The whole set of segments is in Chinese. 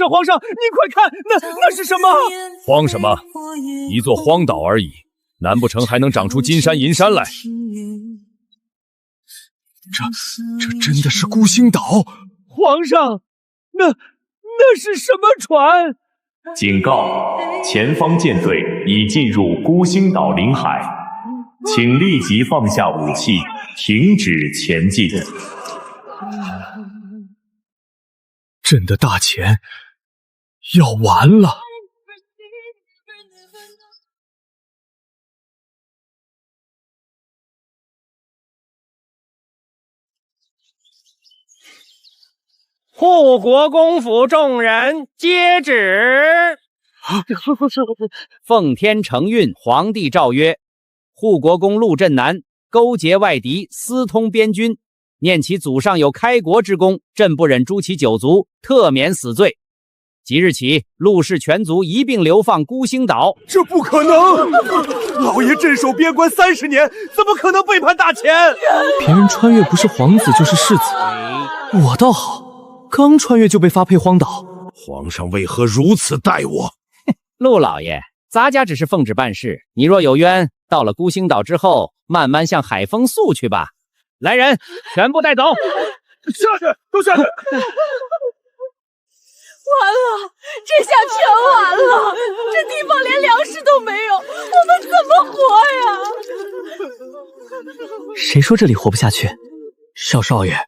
皇上，您快看，那是什么？慌什么？一座荒岛而已，难不成还能长出金山银山来？这真的是孤星岛？皇上，那是什么船？警告：前方舰队已进入孤星岛领海，请立即放下武器，停止前进。朕的大钱要完了。护国公府众人接旨。奉天承运，皇帝诏曰：护国公陆振南勾结外敌，私通边军，念其祖上有开国之功，朕不忍诛其九族，特免死罪。即日起，陆氏全族一并流放孤星岛。这不可能！老爷镇守边关30年，怎么可能背叛大钱？别人穿越不是皇子就是世子，我倒好，刚穿越就被发配荒岛。皇上为何如此待我？陆老爷，咱家只是奉旨办事，你若有冤，到了孤星岛之后，慢慢向海风诉去吧。来人，全部带走！下去，都下去！完了，这下全完了！这地方连粮食都没有，我们怎么活呀？谁说这里活不下去？小少爷，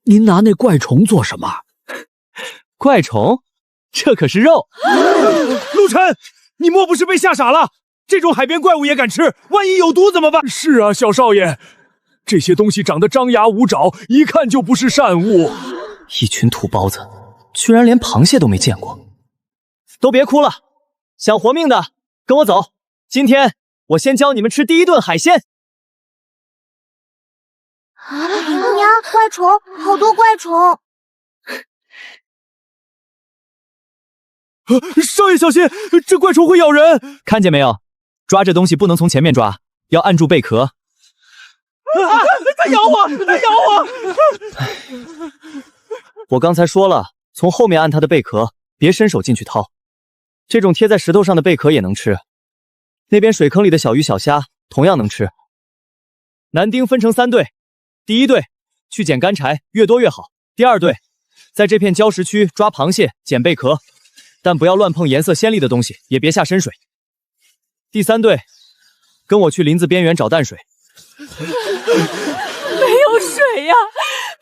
您拿那怪虫做什么？怪虫？这可是肉！陆晨，你莫不是被吓傻了？这种海边怪物也敢吃，万一有毒怎么办？是啊，小少爷，这些东西长得张牙舞爪，一看就不是善物。一群土包子，居然连螃蟹都没见过。都别哭了，想活命的跟我走。今天我先教你们吃第一顿海鲜。娘，怪虫，好多怪虫！少爷小心，这怪虫会咬人！看见没有？抓这东西不能从前面抓，要按住贝壳。它咬我！它咬我！我刚才说了，从后面按它的贝壳，别伸手进去掏。这种贴在石头上的贝壳也能吃。那边水坑里的小鱼小虾同样能吃。男丁分成3队，第一队去捡干柴，越多越好。第二队在这片礁石区抓螃蟹，捡贝壳，但不要乱碰颜色鲜丽的东西，也别下深水。第3队跟我去林子边缘找淡水。没有水呀，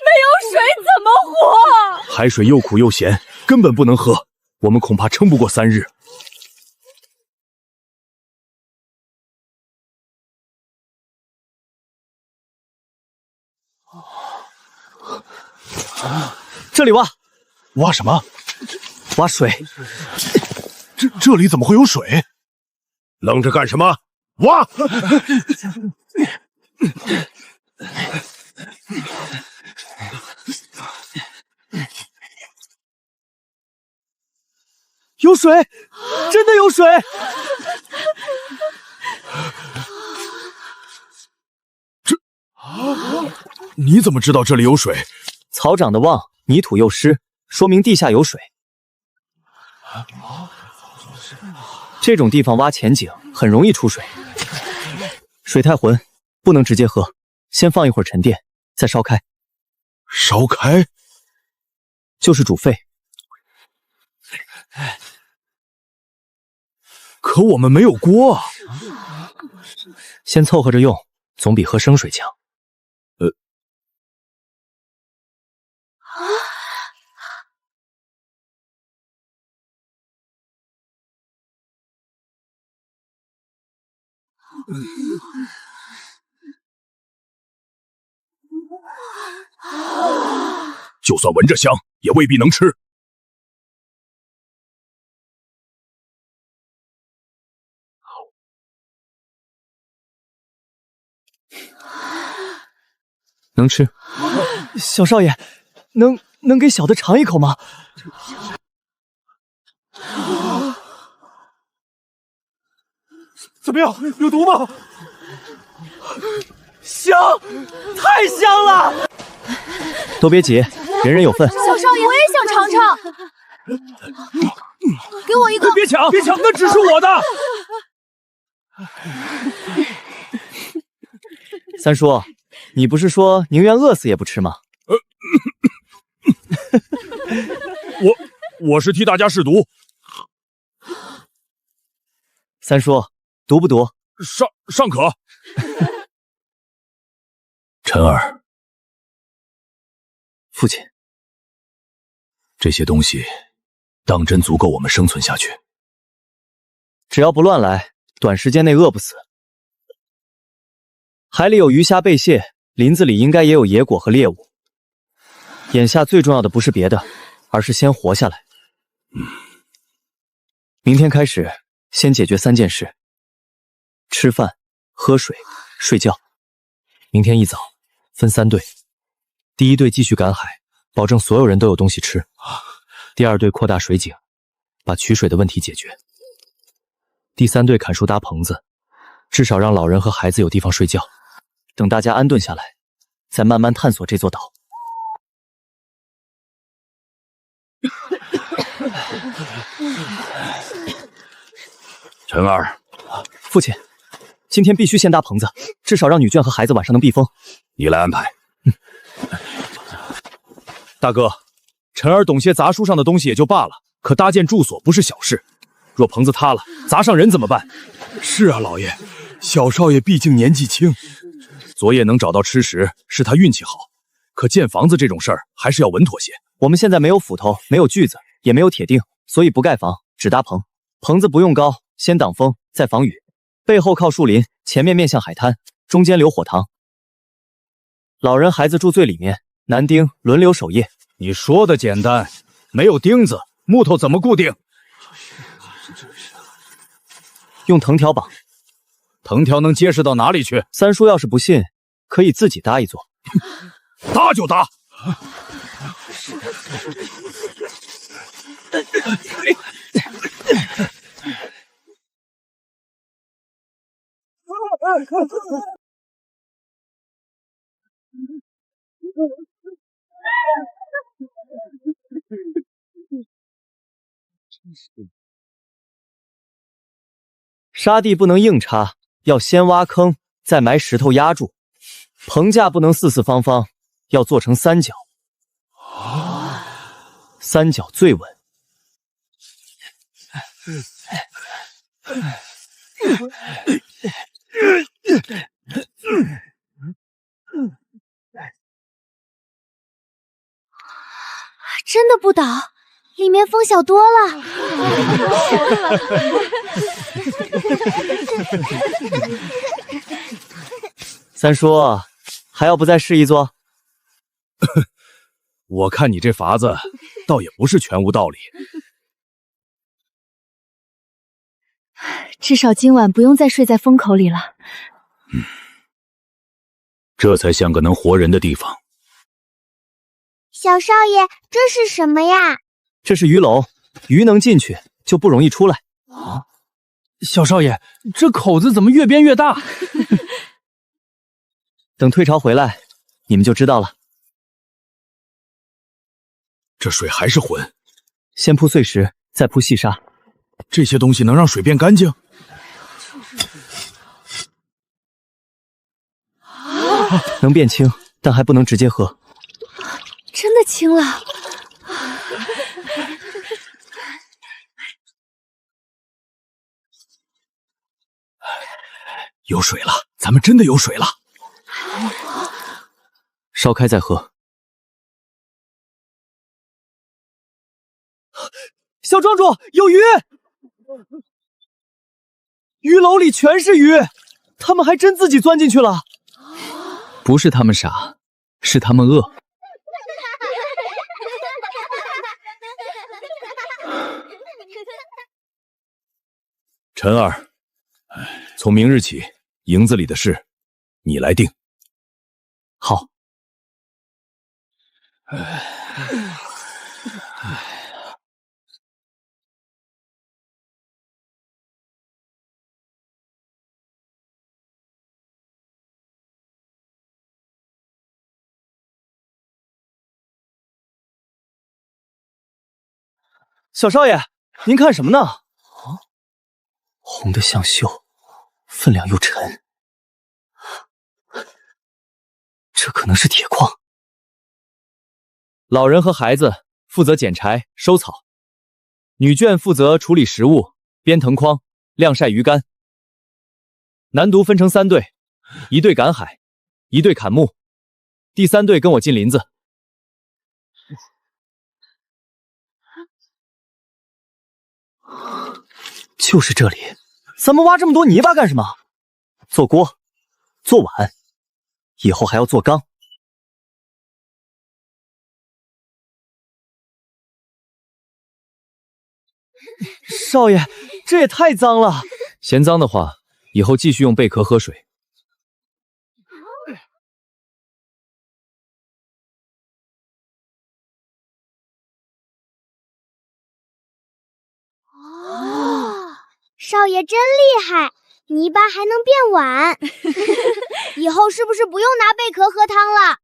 没有水怎么活？海水又苦又咸，根本不能喝，我们恐怕撑不过3日。这里挖，挖什么？挖水。这里怎么会有水？愣着干什么？挖！有水，真的有水！你怎么知道这里有水？草长得旺，泥土又湿，说明地下有水。这种地方挖浅井很容易出水，水太浑，不能直接喝，先放一会儿沉淀，再烧开。烧开？就是煮沸。可我们没有锅啊！先凑合着用，总比喝生水强。就算闻着香，也未必能吃。能吃。小少爷，能给小的尝一口吗？怎么样？有毒吗？香，太香了！都别急，人人有份。小少爷，我也想尝尝。给我一个！别抢，别抢，那只是我的。三叔，你不是说宁愿饿死也不吃吗？我是替大家试毒。三叔，毒不毒？尚可。陈儿，父亲，这些东西当真足够我们生存下去？只要不乱来，短时间内饿不死。海里有鱼虾贝蟹，林子里应该也有野果和猎物。眼下最重要的不是别的，而是先活下来。明天开始，先解决3件事：吃饭、喝水、睡觉。明天一早分3队，第一队继续赶海，保证所有人都有东西吃；第二队扩大水井，把取水的问题解决；第3队砍树搭棚子，至少让老人和孩子有地方睡觉。等大家安顿下来，再慢慢探索这座岛。陈儿，父亲，今天必须先搭棚子，至少让女眷和孩子晚上能避风。你来安排。大哥，陈儿懂些杂书上的东西也就罢了，可搭建住所不是小事。若棚子塌了，砸上人怎么办？是啊，老爷，小少爷毕竟年纪轻。昨夜能找到吃食是他运气好，可建房子这种事儿还是要稳妥些。我们现在没有斧头，没有锯子，也没有铁钉，所以不盖房，只搭棚。棚子不用高，先挡风，再防雨。背后靠树林，前面面向海滩，中间留火塘。老人孩子住最里面，男丁轮流守夜。你说的简单，没有钉子，木头怎么固定？用藤条绑。藤条能结实到哪里去？三叔要是不信，可以自己搭一座。搭就搭。沙地不能硬插，要先挖坑，再埋石头压住。棚架不能四四方方，要做成3角。3角最稳。真的不倒，里面风小多了。三叔，还要不再试一座？我看你这法子，倒也不是全无道理。至少今晚不用再睡在风口里了。这才像个能活人的地方。小少爷，这是什么呀？这是鱼篓，鱼能进去，就不容易出来。小少爷，这口子怎么越变越大？等退潮回来，你们就知道了。这水还是浑，先铺碎石，再铺细沙。这些东西能让水变干净？能变清，但还不能直接喝。真的清了。有水了，咱们真的有水了。烧开再喝。小庄主，有鱼！鱼篓里全是鱼，他们还真自己钻进去了。不是他们傻，是他们饿。陈儿，从明日起，营子里的事你来定。好。小少爷，您看什么呢？红的像锈，分量又沉，这可能是铁矿。老人和孩子负责捡柴、收草，女眷负责处理食物、编藤筐、晾晒鱼竿。男独分成3队，一队赶海，一队砍木，第3队跟我进林子。就是这里。咱们挖这么多泥巴干什么？做锅，做碗，以后还要做缸。少爷，这也太脏了。嫌脏的话，以后继续用贝壳喝水。哦，少爷真厉害，泥巴还能变碗。以后是不是不用拿贝壳喝汤了？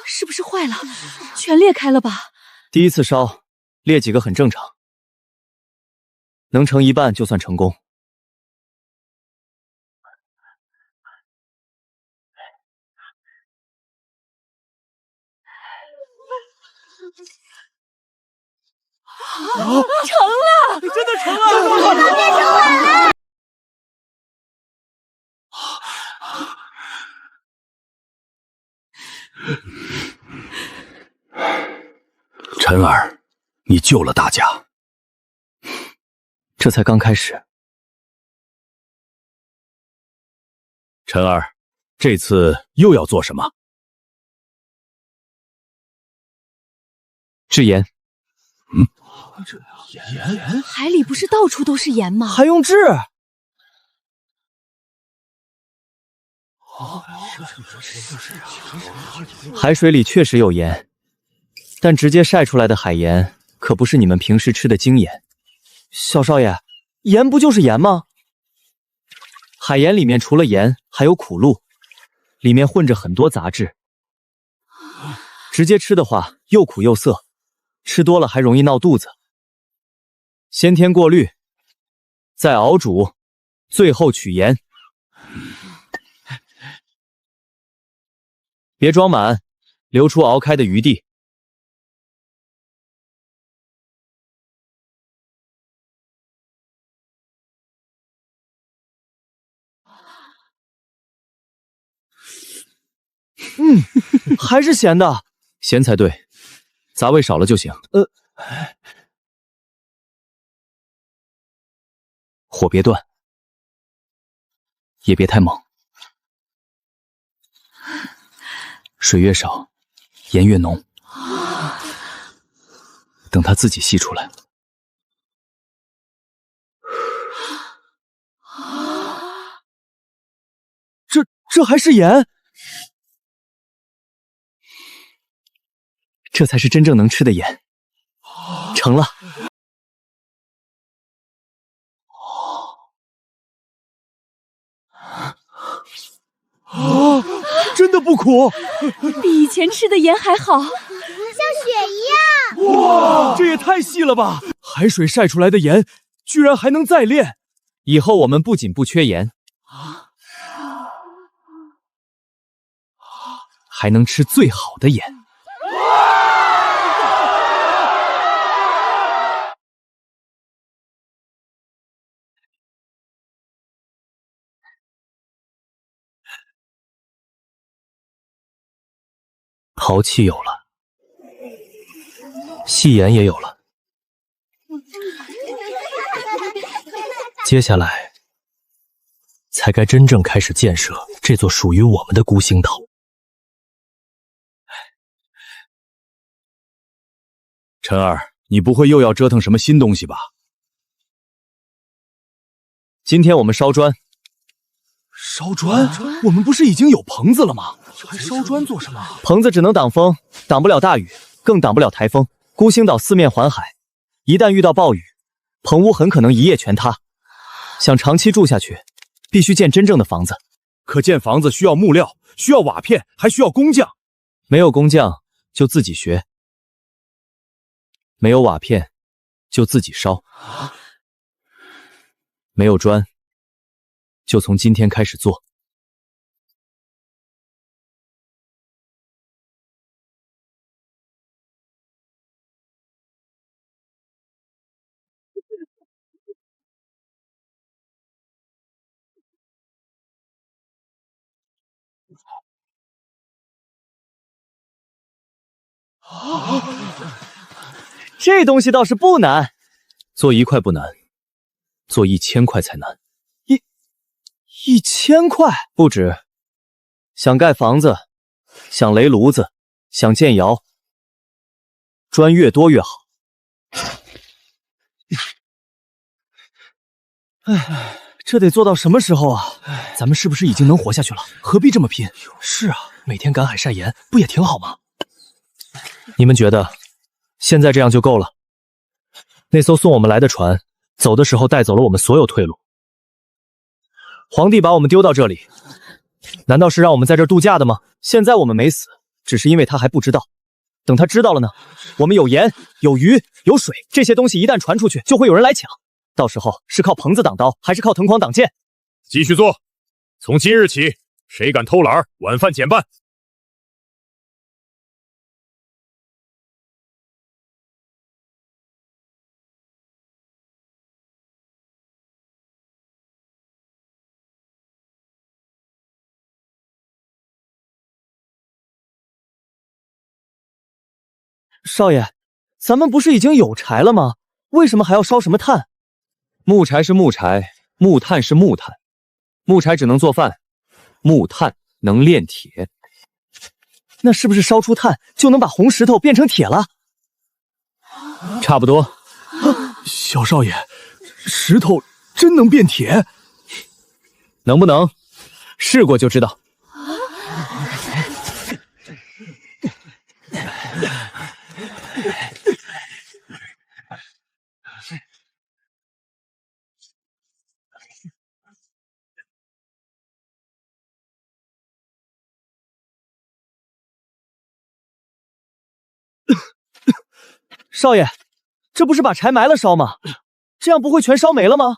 是不是坏了？全裂开了吧？第一次烧，裂几个很正常，能成一半就算成功。成了，真的成了！泥巴变成碗了！晨儿，你救了大家。这才刚开始。晨儿，这次又要做什么？制盐。盐？海里不是到处都是盐吗？还用制？海水里确实有盐，但直接晒出来的海盐可不是你们平时吃的精盐。小少爷，盐不就是盐吗？海盐里面除了盐，还有苦露，里面混着很多杂质。直接吃的话，又苦又涩，吃多了还容易闹肚子。先天过滤，再熬煮，最后取盐。别装满，留出熬开的余地。还是咸的，咸才对，杂味少了就行。火别断，也别太猛。水越少，盐越浓。等它自己析出来。这还是盐？这才是真正能吃的盐。成了。真的不苦，比以前吃的盐还好，像血一样。哇，这也太细了吧！海水晒出来的盐，居然还能再炼。以后我们不仅不缺盐，还能吃最好的盐。陶器有了，细盐也有了，接下来才该真正开始建设这座属于我们的孤星岛。晨儿，你不会又要折腾什么新东西吧？今天我们烧砖。烧砖？我们不是已经有棚子了吗？还烧砖做什么？棚子只能挡风，挡不了大雨，更挡不了台风。孤星岛四面环海，一旦遇到暴雨，棚屋很可能一夜全塌。想长期住下去，必须建真正的房子。可建房子需要木料，需要瓦片，还需要工匠。没有工匠就自己学，没有瓦片就自己烧，没有砖就从今天开始做。这东西倒是不难，做1块不难，做1000块才难。1000块不止。想盖房子，想垒炉子，想建窑，砖越多越好。哎，这得做到什么时候啊？咱们是不是已经能活下去了？何必这么拼？是啊，每天赶海晒盐，不也挺好吗？你们觉得现在这样就够了？那艘送我们来的船走的时候带走了我们所有退路。皇帝把我们丢到这里，难道是让我们在这儿度假的吗？现在我们没死，只是因为他还不知道。等他知道了呢，我们有盐、有鱼、有水，这些东西一旦传出去，就会有人来抢。到时候是靠棚子挡刀，还是靠藤筐挡箭？继续做，从今日起，谁敢偷懒，晚饭减半。少爷，咱们不是已经有柴了吗？为什么还要烧什么炭？木柴是木柴，木炭是木炭。木柴只能做饭，木炭能炼铁。那是不是烧出炭就能把红石头变成铁了？差不多。小少爷，石头真能变铁？能不能？试过就知道。少爷，这不是把柴埋了烧吗？这样不会全烧没了吗？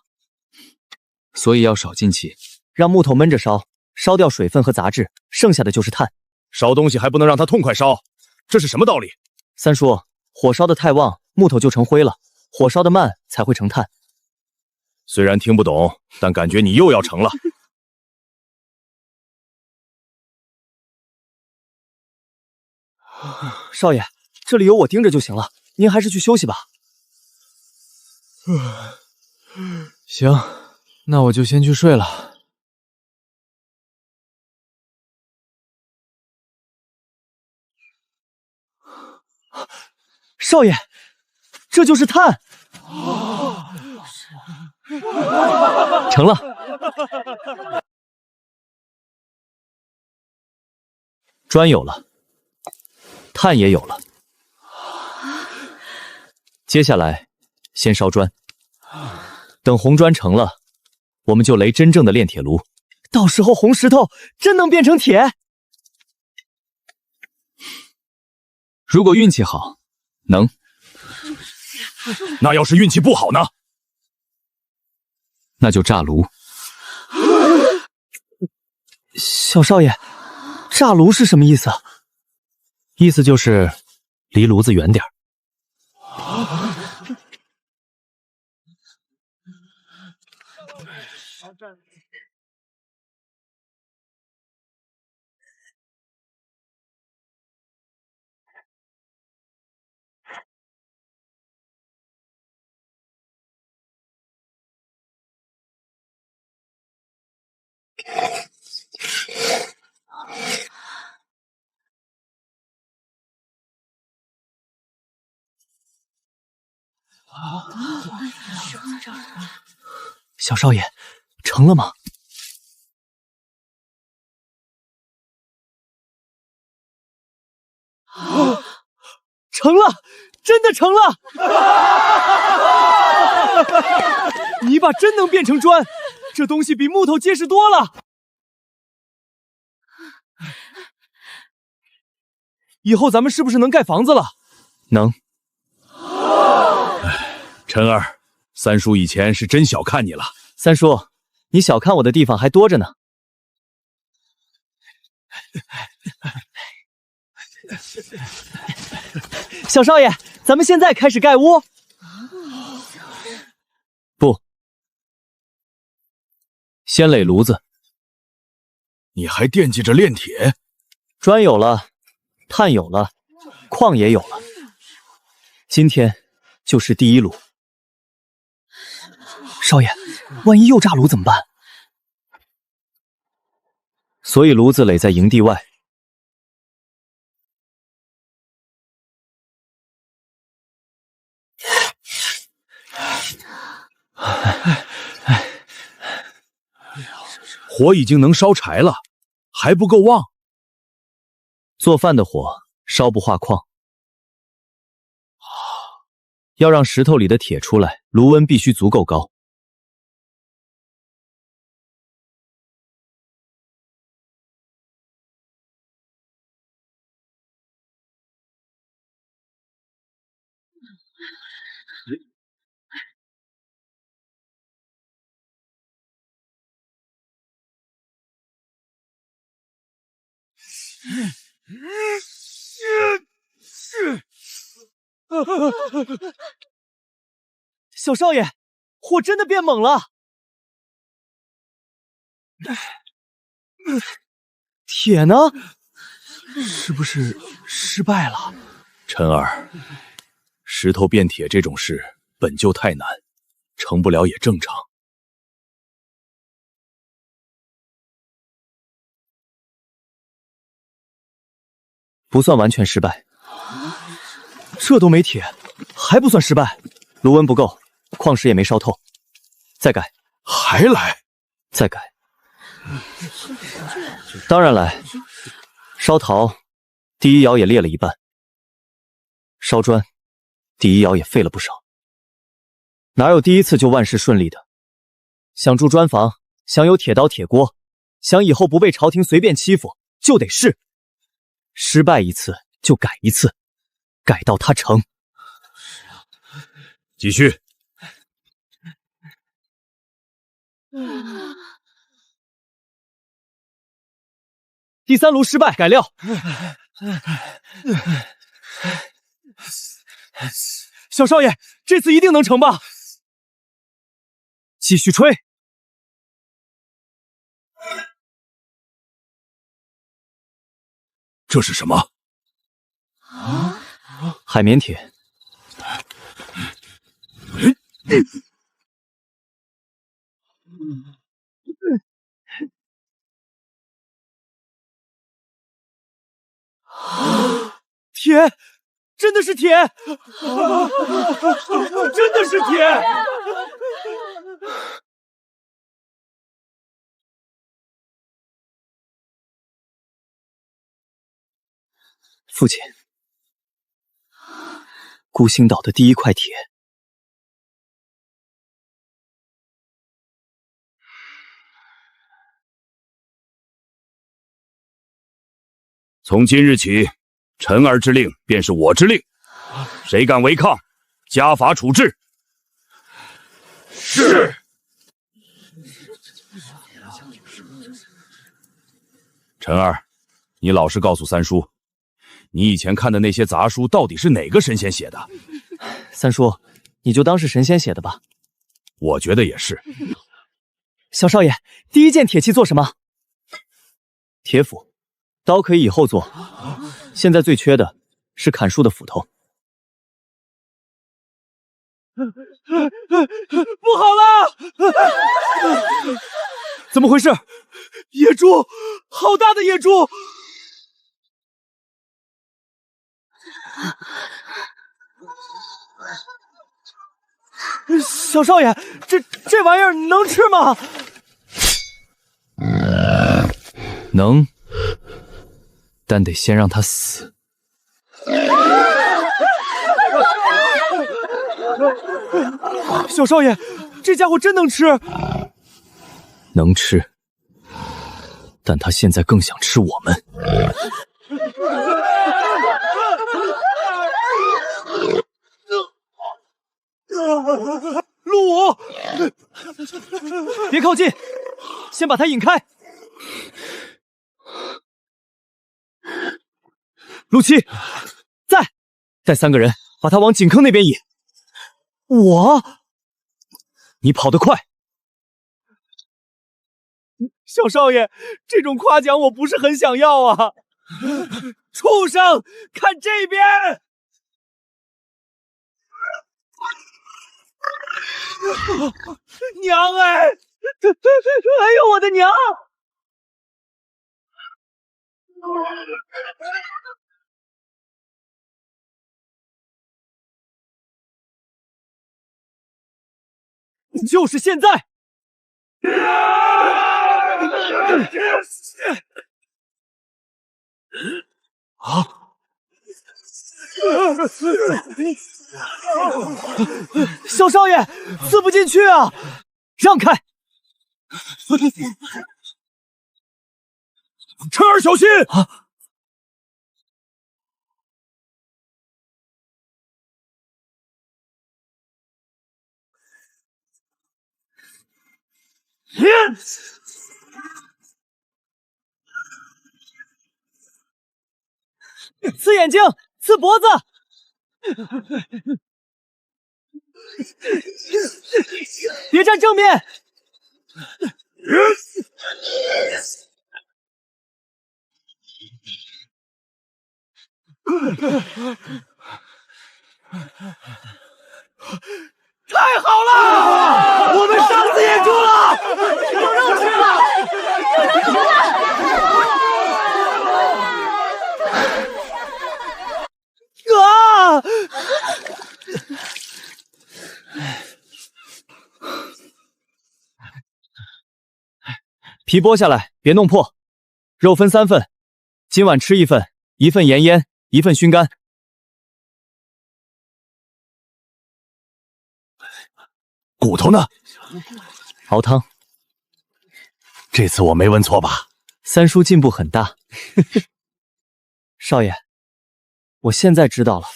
所以要少进气，让木头闷着烧，烧掉水分和杂质，剩下的就是炭。烧东西还不能让它痛快烧，这是什么道理？三叔，火烧的太旺，木头就成灰了；火烧的慢，才会成炭。虽然听不懂，但感觉你又要成了。少爷，这里有我盯着就行了，您还是去休息吧。行，那我就先去睡了。少爷，这就是炭。成了。砖有了，炭也有了，接下来先烧砖。等红砖成了，我们就垒真正的炼铁炉。到时候红石头真能变成铁。如果运气好，能。那要是运气不好呢？那就炸炉。小少爷，炸炉是什么意思？意思就是离炉子远点儿。小少爷，成了吗？成了，真的成了！泥巴真能变成砖，这东西比木头结实多了。以后咱们是不是能盖房子了？能。陈儿，三叔以前是真小看你了。三叔，你小看我的地方还多着呢。小少爷，咱们现在开始盖屋。不，先垒炉子。你还惦记着炼铁？砖有了，炭有了，矿也有了，今天就是第一炉。少爷，万一又炸炉怎么办？所以炉子垒在营地外。火已经能烧柴了，还不够旺。做饭的火烧不化矿，要让石头里的铁出来，炉温必须足够高。小少爷，火真的变猛了！铁呢？是不是失败了？陈儿，石头变铁这种事本就太难，成不了也正常。不算完全失败。这都没铁，还不算失败。炉温不够，矿石也没烧透。再改。还来？再改。当然来。烧陶，第一窑也裂了一半。烧砖，第一窑也废了不少。哪有第一次就万事顺利的？想住砖房，想有铁刀铁锅，想以后不被朝廷随便欺负，就得试。失败一次就改一次，改到它成。继续。第三炉失败，改料。小少爷，这次一定能成吧？继续吹。这是什么？海绵铁。铁，真的是铁，真的是铁。父亲，孤星岛的第一块铁。从今日起，臣儿之令便是我之令，谁敢违抗，家法处置。是。陈儿，你老实告诉三叔，你以前看的那些杂书到底是哪个神仙写的？三叔，你就当是神仙写的吧。我觉得也是。小少爷，第一件铁器做什么？铁斧。刀可以以后做，现在最缺的是砍树的斧头。不好了！怎么回事？野猪，好大的野猪！小少爷，这玩意儿能吃吗？能。但得先让他死。小少爷，这家伙真能吃。能吃，但他现在更想吃我们。陆武，别靠近，先把他引开。陆七，带3个人把他往井坑那边引。你跑得快。小少爷，这种夸奖我不是很想要啊！畜生，看这边！娘哎！哎呦，我的娘！就是现在！啊！小少爷，刺不进去啊！让开！晨儿小心！啊！刺眼睛，刺脖子，别站正面。太好了，我们杀死野猪了，有肉吃了，有肉吃了！啊！皮剥下来，别弄破。肉分3份，今晚吃1份，1份盐腌，1份熏干。骨头呢？熬汤。这次我没问错吧？三叔进步很大。少爷，我现在知道了。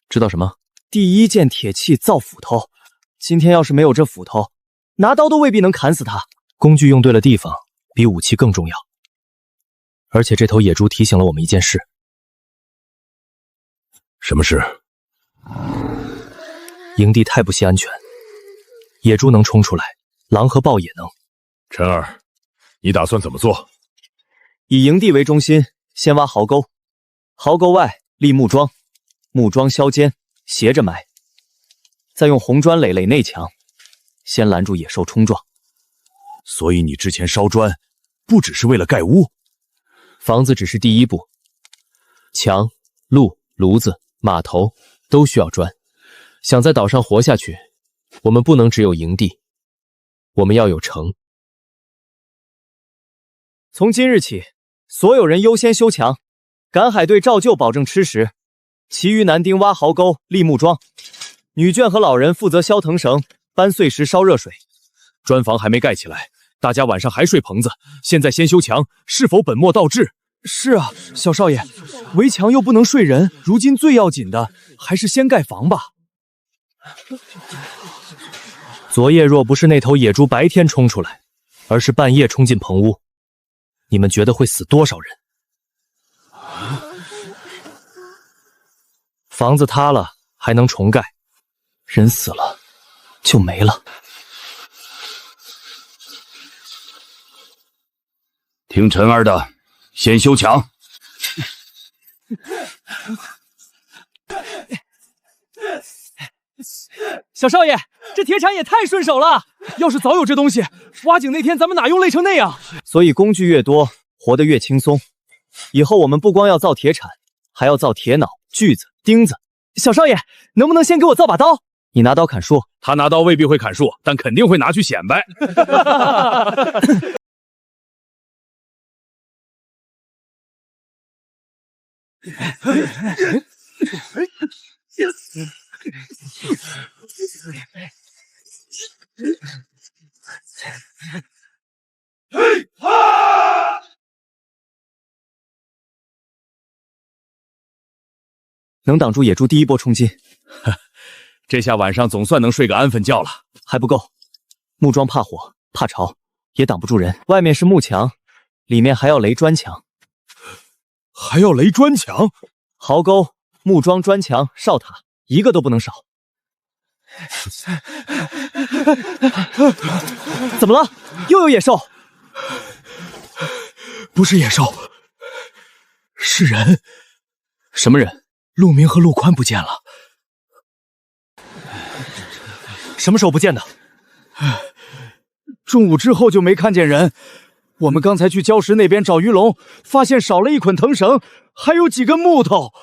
知道什么？第1件铁器造斧头，今天要是没有这斧头，拿刀都未必能砍死他。工具用对了地方，比武器更重要。而且这头野猪提醒了我们一件事。什么事？营地太不系安全，野猪能冲出来，狼和豹也能。晨儿，你打算怎么做？以营地为中心，先挖壕沟，壕沟外立木桩，木桩削尖，斜着埋，再用红砖垒内墙，先拦住野兽冲撞。所以你之前烧砖，不只是为了盖屋？房子只是第1步，墙、路、炉子、码头都需要砖。想在岛上活下去，我们不能只有营地，我们要有城。从今日起，所有人优先修墙，赶海队照旧保证吃食，其余男丁挖壕沟、立木桩，女眷和老人负责削藤绳、搬碎石、烧热水。砖房还没盖起来，大家晚上还睡棚子，现在先修墙，是否本末倒置？是啊，小少爷，围墙又不能睡人，如今最要紧的还是先盖房吧。昨夜若不是那头野猪白天冲出来，而是半夜冲进棚屋，你们觉得会死多少人？房子塌了还能重盖，人死了就没了。听晨儿的，先修墙。小少爷，这铁铲也太顺手了！要是早有这东西，挖井那天咱们哪用累成那样？所以工具越多，活得越轻松。以后我们不光要造铁铲，还要造铁铙、锯子、钉子。小少爷，能不能先给我造把刀？你拿刀砍树，他拿刀未必会砍树，但肯定会拿去显摆。能挡住野猪第一波冲击。这下晚上总算能睡个安分觉了。还不够，木桩怕火怕潮，也挡不住人。外面是木墙，里面还要垒砖墙。还要垒砖墙？壕沟、木桩、砖墙、哨塔，一个都不能少。怎么了？又有野兽？不是野兽，是人。什么人？陆明和陆宽不见了。什么时候不见的？中午之后就没看见人。我们刚才去礁石那边找鱼龙，发现少了一捆藤绳，还有几根木头。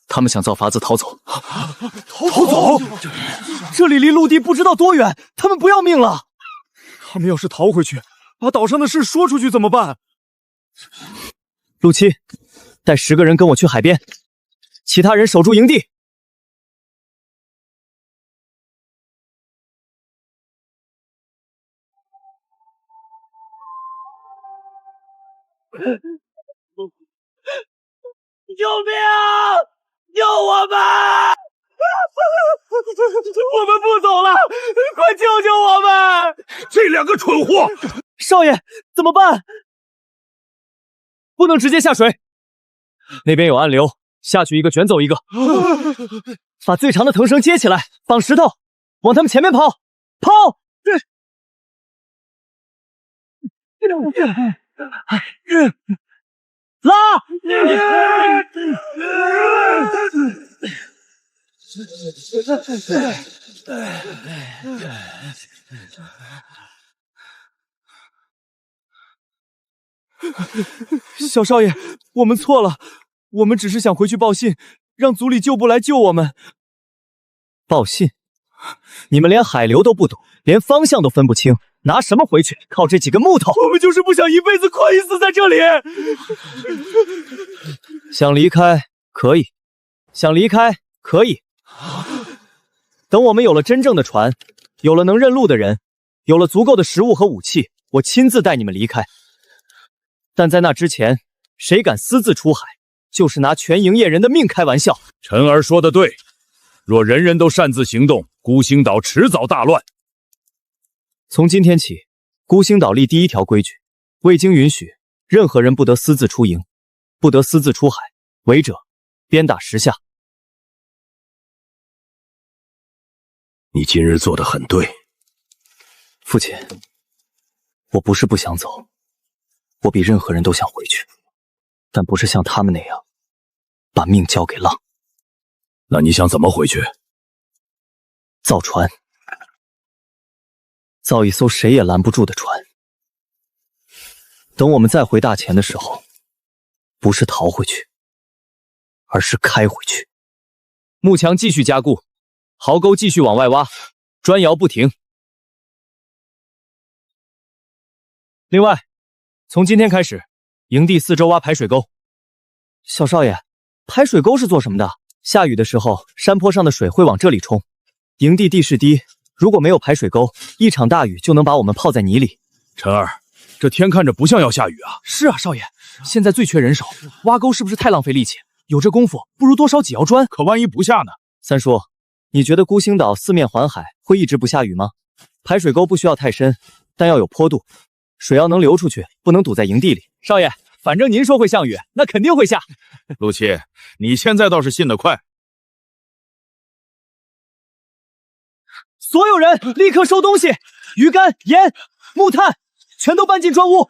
他们想造法子逃走。逃走？这里离陆地不知道多远，他们不要命了。他们要是逃回去，把岛上的事说出去怎么办？陆七，带10个人跟我去海边，其他人守住营地。救命！救我们！我们不走了，快救救我们！这两个蠢货！少爷，怎么办？不能直接下水，那边有暗流，下去一个卷走一个。把最长的藤绳接起来，绑石头，往他们前面跑，跑！拉！小少爷，我们错了，我们只是想回去报信，让组里救部来救我们。报信？你们连海流都不懂，连方向都分不清，拿什么回去？靠这几根木头？我们就是不想一辈子困一死在这里。想离开可以，想离开可以。等我们有了真正的船，有了能认路的人，有了足够的食物和武器，我亲自带你们离开。但在那之前，谁敢私自出海，就是拿全营业人的命开玩笑。陈儿说的对，若人人都擅自行动，孤星岛迟早大乱。从今天起，孤星岛立第1条规矩：未经允许，任何人不得私自出营，不得私自出海，违者鞭打10下。你今日做得很对，父亲，我不是不想走，我比任何人都想回去，但不是像他们那样把命交给浪。那你想怎么回去？造船，造一艘谁也拦不住的船。等我们再回大前的时候，不是逃回去，而是开回去。幕墙继续加固，壕沟继续往外挖，砖窑不停。另外，从今天开始，营地4周挖排水沟。小少爷，排水沟是做什么的？下雨的时候，山坡上的水会往这里冲。营地地势低，如果没有排水沟，一场大雨就能把我们泡在泥里。陈儿，这天看着不像要下雨啊。是啊，少爷，现在最缺人手，挖沟是不是太浪费力气？有这功夫，不如多烧几窑砖。可万一不下呢？三叔，你觉得孤星岛4面环海，会一直不下雨吗？排水沟不需要太深，但要有坡度，水要能流出去，不能堵在营地里。少爷，反正您说会下雨，那肯定会下。陆七，你现在倒是信得快。所有人立刻收东西，鱼竿、盐、木炭，全都搬进砖屋。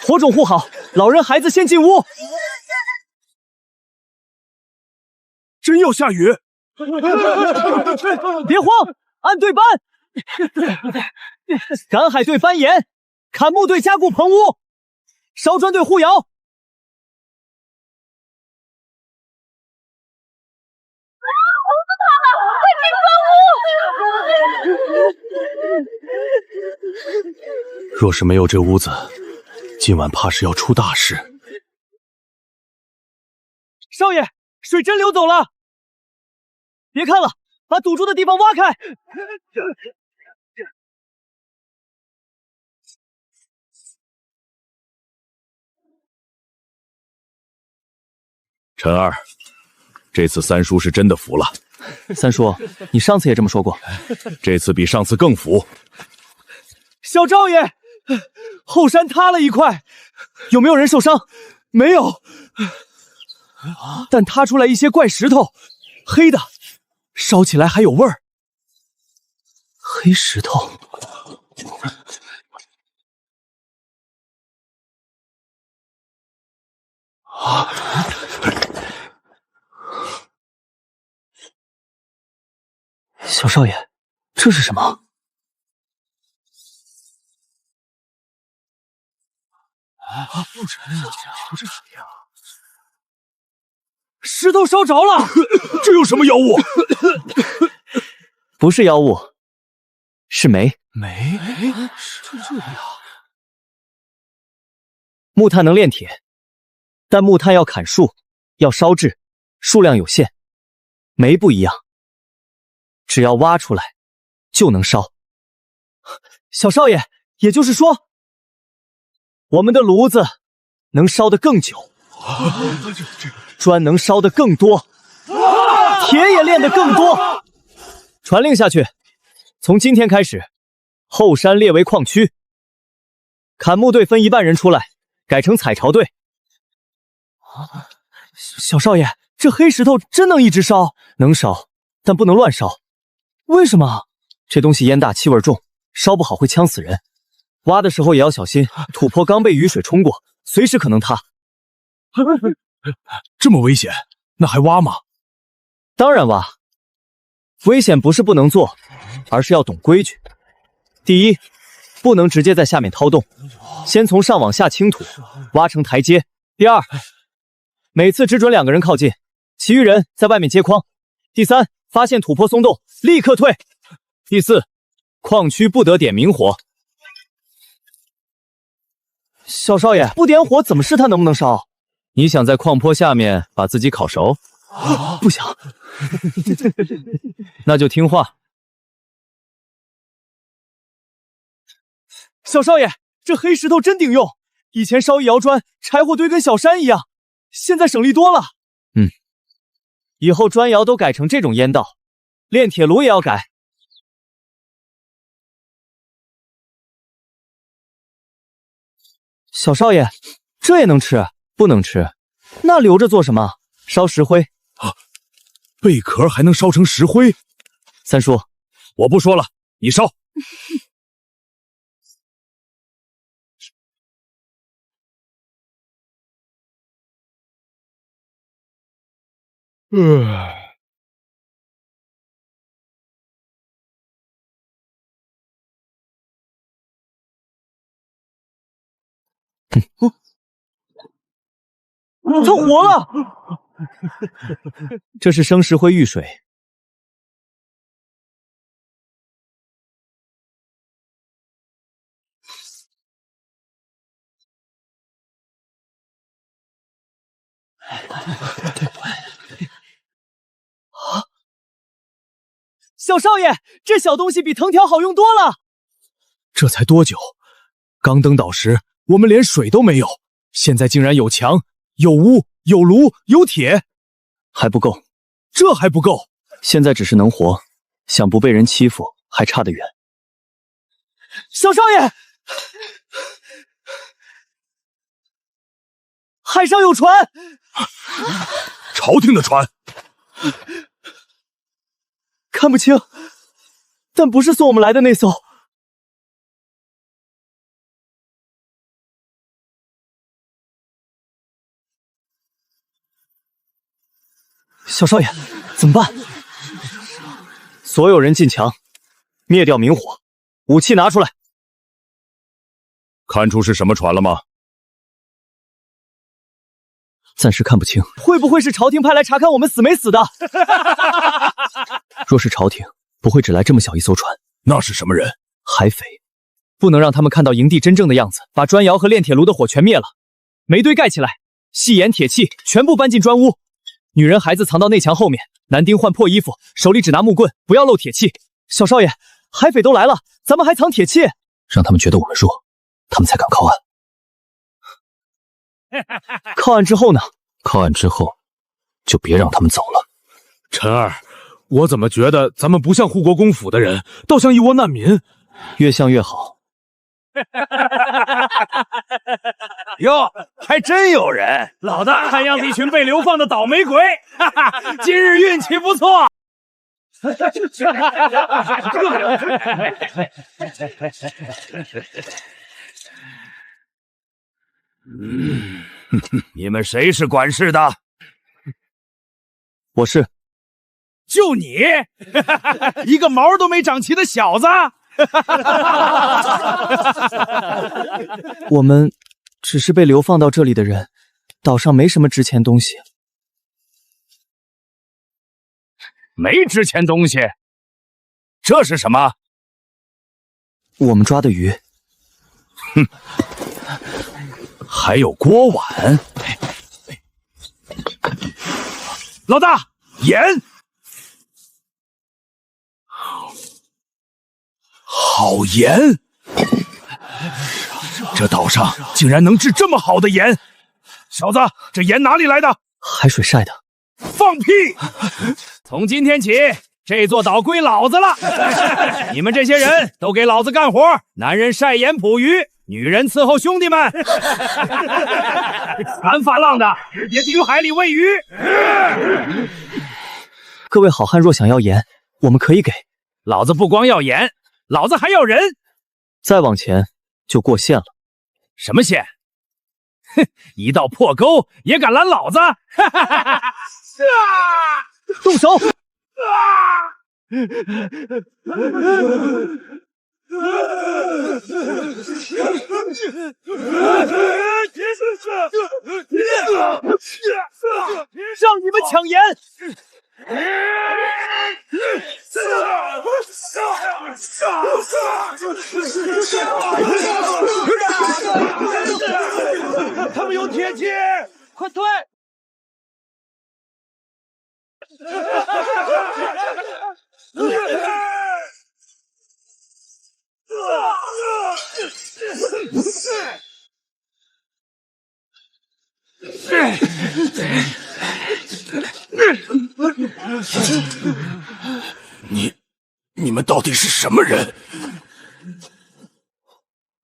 火种护好，老人孩子先进屋。真要下雨？别慌，按队搬。赶海队搬盐，砍木队加固棚屋，烧砖队护窑。若是没有这屋子，今晚怕是要出大事。少爷，水真流走了，别看了，把堵住的地方挖开。陈二，这次三叔是真的服了。三叔，你上次也这么说过，这次比上次更服。小少爷，后山塌了一块，有没有人受伤？没有，但塌出来一些怪石头，黑的，烧起来还有味儿。黑石头。小少爷，这是什么？不沉啊，不是呀！石头烧着了，这有什么妖物？不是妖物，是煤。煤是这样。木炭能炼铁，但木炭要砍树，要烧制，数量有限。煤不一样，只要挖出来就能烧。小少爷，也就是说，我们的炉子能烧得更久，砖能烧得更多，铁也炼得更多。传令下去，从今天开始，后山列为矿区，砍木队分一半人出来，改成采巢队。小少爷，这黑石头真能一直烧？能烧，但不能乱烧。为什么？这东西烟大气味重，烧不好会呛死人。挖的时候也要小心，土坡刚被雨水冲过，随时可能塌。这么危险，那还挖吗？当然挖。危险不是不能做，而是要懂规矩。第一，不能直接在下面掏洞，先从上往下倾土，挖成台阶。第二，每次只准2个人靠近，其余人在外面接矿。第三，发现土坡松动，立刻退。第四，矿区不得点明火。小少爷，不点火怎么试探能不能烧？你想在矿坡下面把自己烤熟？不想。那就听话。小少爷，这黑石头真顶用，以前烧一窑砖，柴火堆跟小山一样，现在省力多了。以后砖窑都改成这种烟道，炼铁炉也要改。小少爷，这也能吃？不能吃。那留着做什么？烧石灰。贝壳还能烧成石灰？三叔，我不说了，你烧。它活了！这是生石灰遇水。小少爷，这小东西比藤条好用多了。这才多久？刚登岛时，我们连水都没有，现在竟然有墙、有屋、有炉、有铁，还不够。这还不够。现在只是能活，想不被人欺负还差得远。小少爷，海上有船。朝廷的船。看不清，但不是送我们来的那艘。小少爷，怎么办？所有人进墙，灭掉明火，武器拿出来。看出是什么船了吗？暂时看不清。会不会是朝廷派来查看我们死没死的？若是朝廷，不会只来这么小一艘船。那是什么人？海匪。不能让他们看到营地真正的样子，把砖窑和炼铁炉的火全灭了。煤堆盖起来，细盐铁器全部搬进砖屋。女人孩子藏到内墙后面，男丁换破衣服，手里只拿木棍，不要露铁器。小少爷，海匪都来了，咱们还藏铁器？让他们觉得我们弱，他们才敢靠岸。靠岸之后呢？靠岸之后，就别让他们走了。陈儿，我怎么觉得咱们不像护国公府的人，倒像一窝难民？越像越好。哟，还真有人！老大看样子一群被流放的倒霉鬼，哈哈，今日运气不错。你们谁是管事的？我是。就你，一个毛都没长齐的小子。我们只是被流放到这里的人，岛上没什么值钱东西。没值钱东西？这是什么？我们抓的鱼。哼，还有锅碗。老大，盐。好盐！这岛上竟然能制这么好的盐！小子，这盐哪里来的？海水晒的。放屁！从今天起，这座岛归老子了。你们这些人都给老子干活，男人晒盐捕鱼，女人伺候兄弟们。船发浪的直接丢海里喂鱼。各位好汉若想要盐，我们可以给。老子不光要盐，老子还要人。再往前就过线了。什么线？哼，一道破沟也敢拦老子？动手！让你们抢盐！他们有铁器，快退！你们到底是什么人？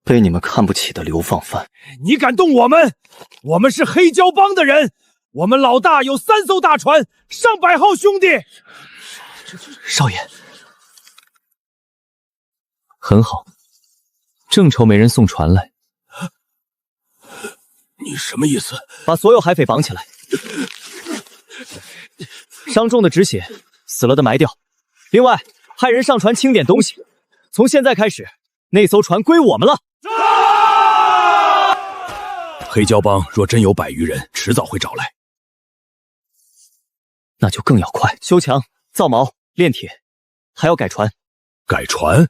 被你们看不起的流放犯。你敢动我们？我们是黑胶帮的人，我们老大有3艘大船，上百号兄弟。少爷，很好，正愁没人送船来。你什么意思？把所有海匪绑起来，伤重的止血，死了的埋掉。另外，派人上船清点东西。从现在开始，那艘船归我们了。黑胶帮若真有100余人，迟早会找来。那就更要快，修墙、造锚、炼铁，还要改船。改船？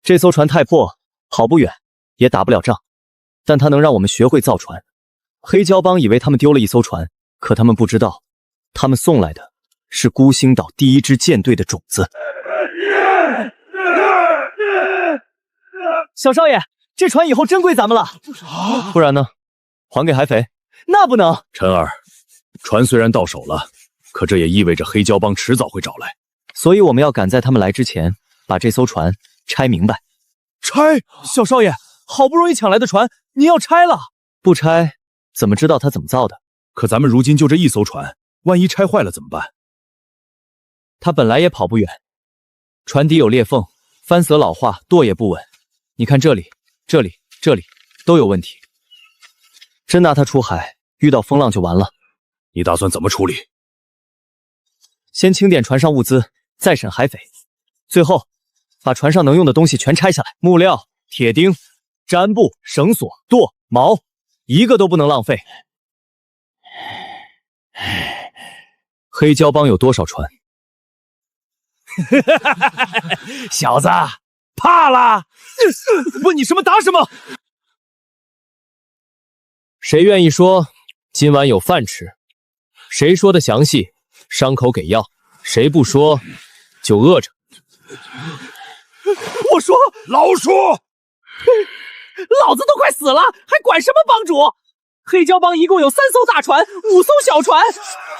这艘船太破，跑不远，也打不了仗，但它能让我们学会造船。黑胶帮以为他们丢了一艘船，可他们不知道，他们送来的是孤星岛第1支舰队的种子。小少爷，这船以后真归咱们了。不然呢？还给海匪？那不能。陈儿，船虽然到手了，可这也意味着黑胶帮迟早会找来，所以我们要赶在他们来之前，把这艘船拆明白。拆？小少爷，好不容易抢来的船，您要拆了？不拆，怎么知道他怎么造的？可咱们如今就这1艘船，万一拆坏了怎么办？他本来也跑不远，船底有裂缝，帆舌老化，舵也不稳。你看这里都有问题。真拿他出海，遇到风浪就完了。你打算怎么处理？先清点船上物资，再审海匪，最后把船上能用的东西全拆下来，木料、铁钉、毡布、绳索、舵、锚，一个都不能浪费。黑胶帮有多少船？小子，怕了？问你什么答什么。谁愿意说今晚有饭吃？谁说的详细，伤口给药。谁不说，就饿着。我说，老鼠，老子都快死了，还管什么帮主？黑胶帮一共有3艘大船，5艘小船。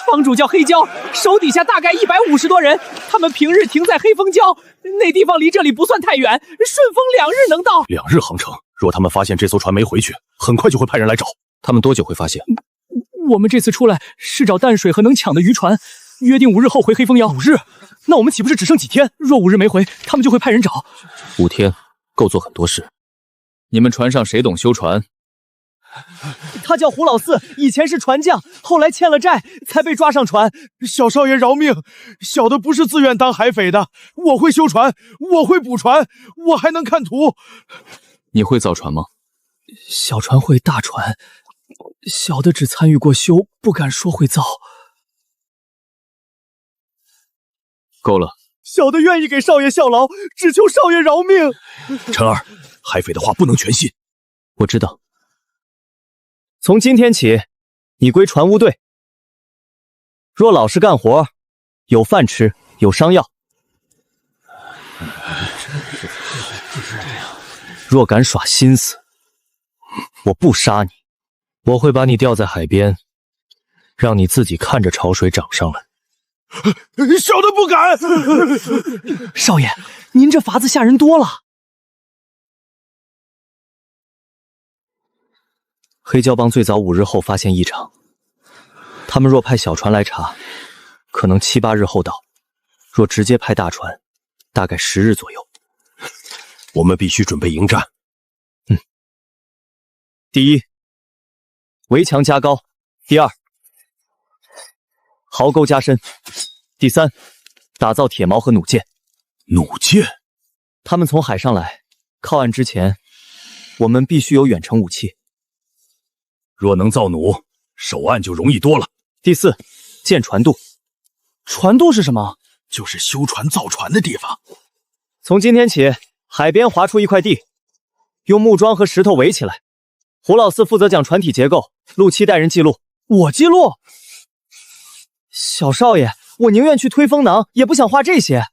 帮主叫黑胶，手底下大概150多人。他们平日停在黑风礁，那地方离这里不算太远，顺风2日能到。2日航程，若他们发现这艘船没回去，很快就会派人来找。他们多久会发现？我们这次出来是找淡水和能抢的渔船，约定5日后回黑风妖。5日？那我们岂不是只剩几天？若5日没回，他们就会派人找。5天够做很多事。你们船上谁懂修船？他叫胡老四，以前是船匠，后来欠了债，才被抓上船。小少爷饶命，小的不是自愿当海匪的，我会修船，我会补船，我还能看图。你会造船吗？小船会，大船，小的只参与过修，不敢说会造。够了，小的愿意给少爷效劳，只求少爷饶命。陈儿，海匪的话不能全信。我知道。从今天起，你归船务队。若老实干活，有饭吃，有伤药。若敢耍心思，我不杀你，我会把你吊在海边，让你自己看着潮水涨上来。小的不敢。少爷，您这法子吓人多了。黑胶帮最早5日后发现异常，他们若派小船来查，可能7、8日后到；若直接派大船，大概10日左右。我们必须准备迎战。第一，围墙加高；第二，壕沟加深；第三，打造铁矛和弩箭。弩箭？他们从海上来，靠岸之前，我们必须有远程武器。若能造弩，守岸就容易多了。第四，建船渡。船渡是什么？就是修船造船的地方。从今天起，海边划出一块地，用木桩和石头围起来。胡老四负责讲船体结构，陆七带人记录。我记录？小少爷，我宁愿去推风囊，也不想画这些。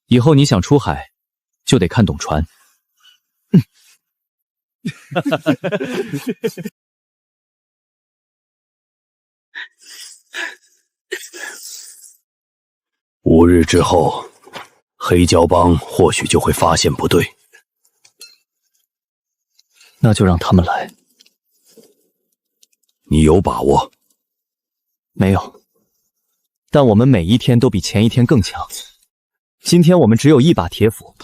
以后你想出海，就得看懂船。5日之后，黑胶帮或许就会发现不对。那就让他们来。你有把握？没有，但我们每一天都比前一天更强。今天我们只有1把铁斧，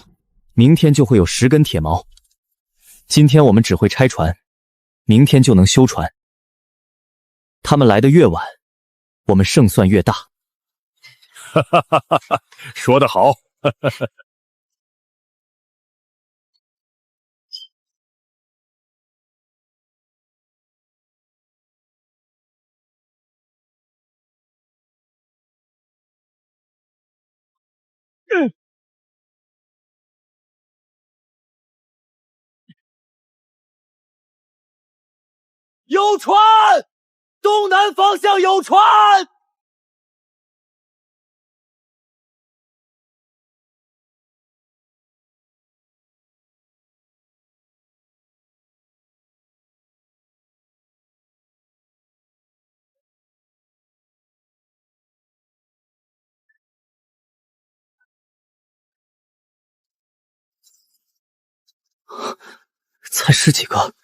明天就会有10根铁矛。今天我们只会拆船，明天就能修船。他们来的越晚，我们胜算越大。哈哈哈哈！说得好。有船，东南方向有船。才10几个。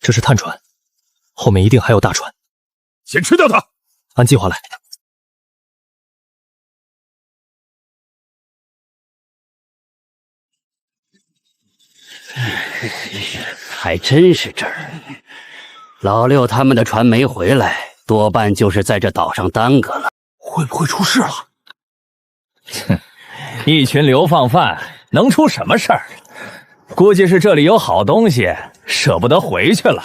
这是探船，后面一定还有大船。先吃掉它。按计划来。还真是这儿。老六他们的船没回来，多半就是在这岛上耽搁了。会不会出事了？哼，一群流放犯能出什么事儿？估计是这里有好东西，舍不得回去了。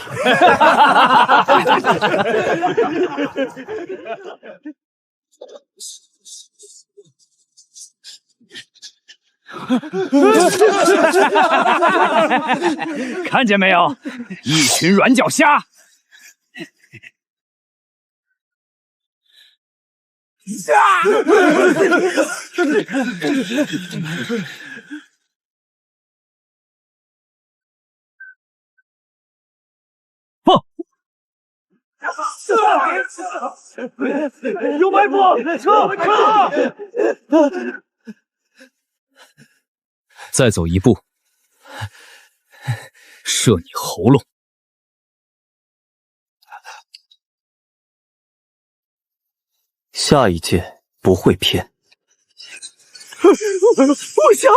看见没有，一群软脚虾！有埋伏！撤！再走一步，射你喉咙。下一届不会骗。不想！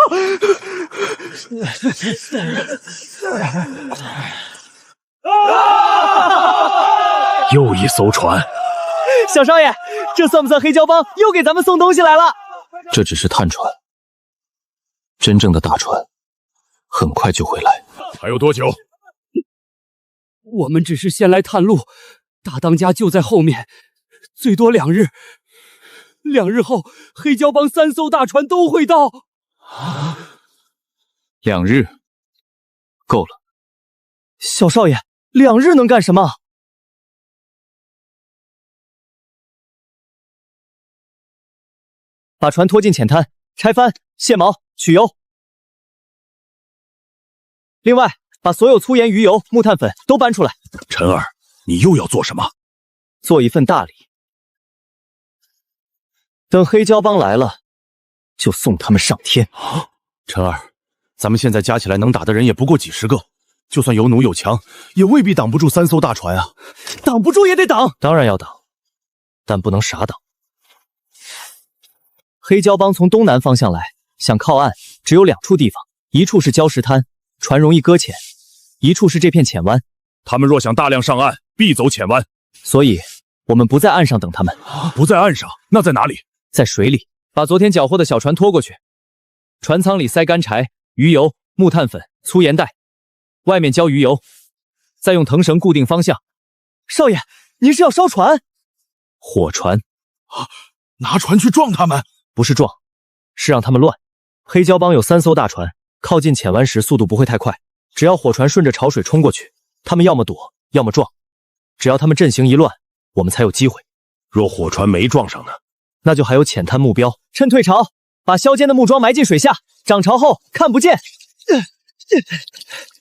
又一艘船，小少爷，这算不算黑胶帮又给咱们送东西来了？这只是探船，真正的大船很快就会来。还有多久？我们只是先来探路，大当家就在后面，最多2日。2日后，黑胶帮3艘大船都会到。2日够了。小少爷，2日能干什么？把船拖进浅滩，拆帆、卸锚、取油。另外，把所有粗盐、鱼油、木炭粉都搬出来。陈儿，你又要做什么？做一份大礼。等黑胶帮来了，就送他们上天。陈儿，咱们现在加起来能打的人也不过几十个，就算有弩有枪，也未必挡不住3艘大船啊！挡不住也得挡，当然要挡，但不能傻挡。黑胶帮从东南方向来，想靠岸，只有2处地方，一处是礁石滩，船容易搁浅；一处是这片浅湾。他们若想大量上岸，必走浅湾，所以我们不在岸上等他们。不在岸上，那在哪里？在水里。把昨天缴获的小船拖过去，船舱里塞干柴、鱼油、木炭粉、粗盐袋，外面浇鱼油，再用藤绳固定方向。少爷，您是要烧船？火船啊！拿船去撞他们？不是撞，是让他们乱。黑胶帮有3艘大船，靠近浅湾时速度不会太快，只要火船顺着潮水冲过去，他们要么躲，要么撞。只要他们阵型一乱，我们才有机会。若火船没撞上呢？那就还有浅滩目标。趁退潮，把削尖的木桩埋进水下，涨潮后看不见。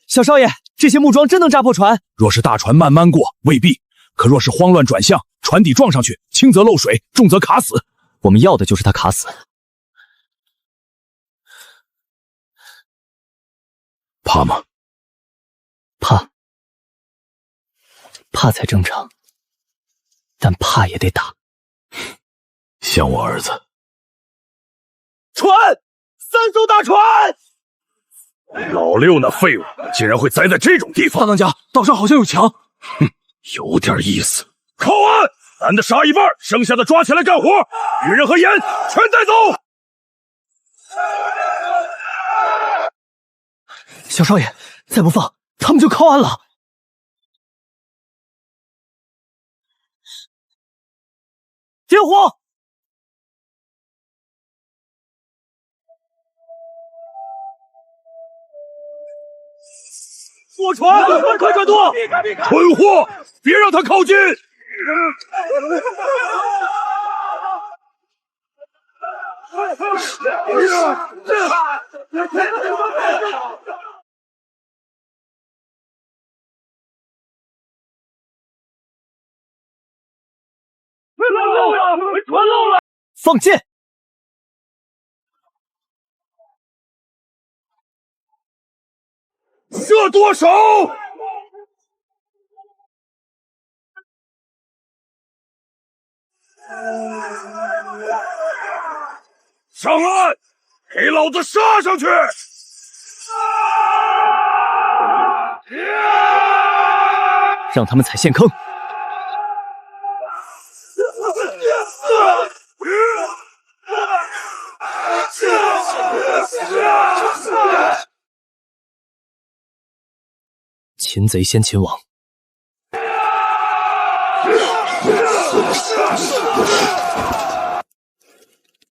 小少爷，这些木桩真能扎破船？若是大船慢慢过，未必；可若是慌乱转向，船底撞上去，轻则漏水，重则卡死。我们要的就是他卡死。怕吗？怕，怕才正常，但怕也得打。像我儿子。船，3艘大船！老六那废物竟然会栽在这种地方！大当家，岛上好像有墙。哼，有点意思。靠岸！男的杀一半，剩下的抓起来干活，女人和盐全带走。小少爷，再不放，他们就靠岸了。点火！坐船，快转舵！蠢货，别让他靠近！船漏了！放箭！射舵手！上岸！给老子杀上去！让他们踩陷坑。擒贼先擒王。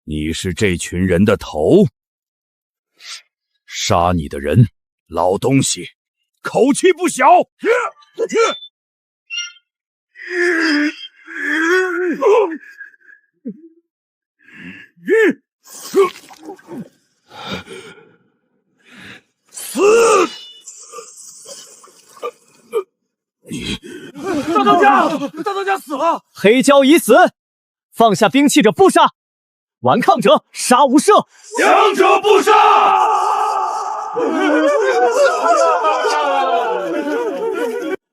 你是这群人的头，杀你的人，老东西，口气不小。死！当家死了！黑蛟已死，放下兵器者不杀，顽抗者杀无赦。强者不杀！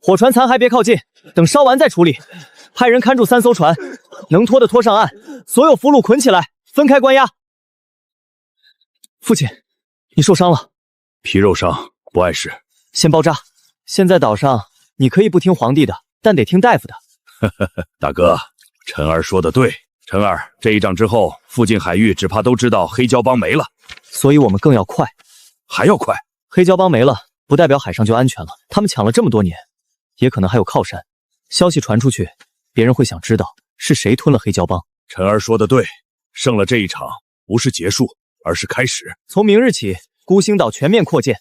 火船残骸别靠近，等烧完再处理。派人看住3艘船，能拖的拖上岸，所有俘虏捆起来，分开关押。父亲，你受伤了，皮肉伤，不碍事。先包扎。现在岛上你可以不听皇帝的，但得听大夫的。大哥，臣儿说的对。臣儿，这一仗之后，附近海域只怕都知道黑蛟帮没了，所以我们更要快，还要快。黑蛟帮没了，不代表海上就安全了。他们抢了这么多年，也可能还有靠山。消息传出去，别人会想知道是谁吞了黑蛟帮。臣儿说的对，胜了这一场，不是结束，而是开始。从明日起，孤星岛全面扩建，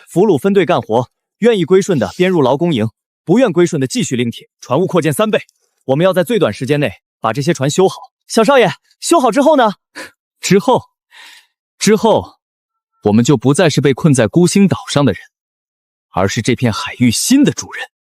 俘虏分队干活，愿意归顺的编入劳工营，不愿归顺的继续拎铁，船务扩建3倍。我们要在最短时间内把这些船修好。小少爷，修好之后呢？之后，我们就不再是被困在孤星岛上的人，而是这片海域新的主人。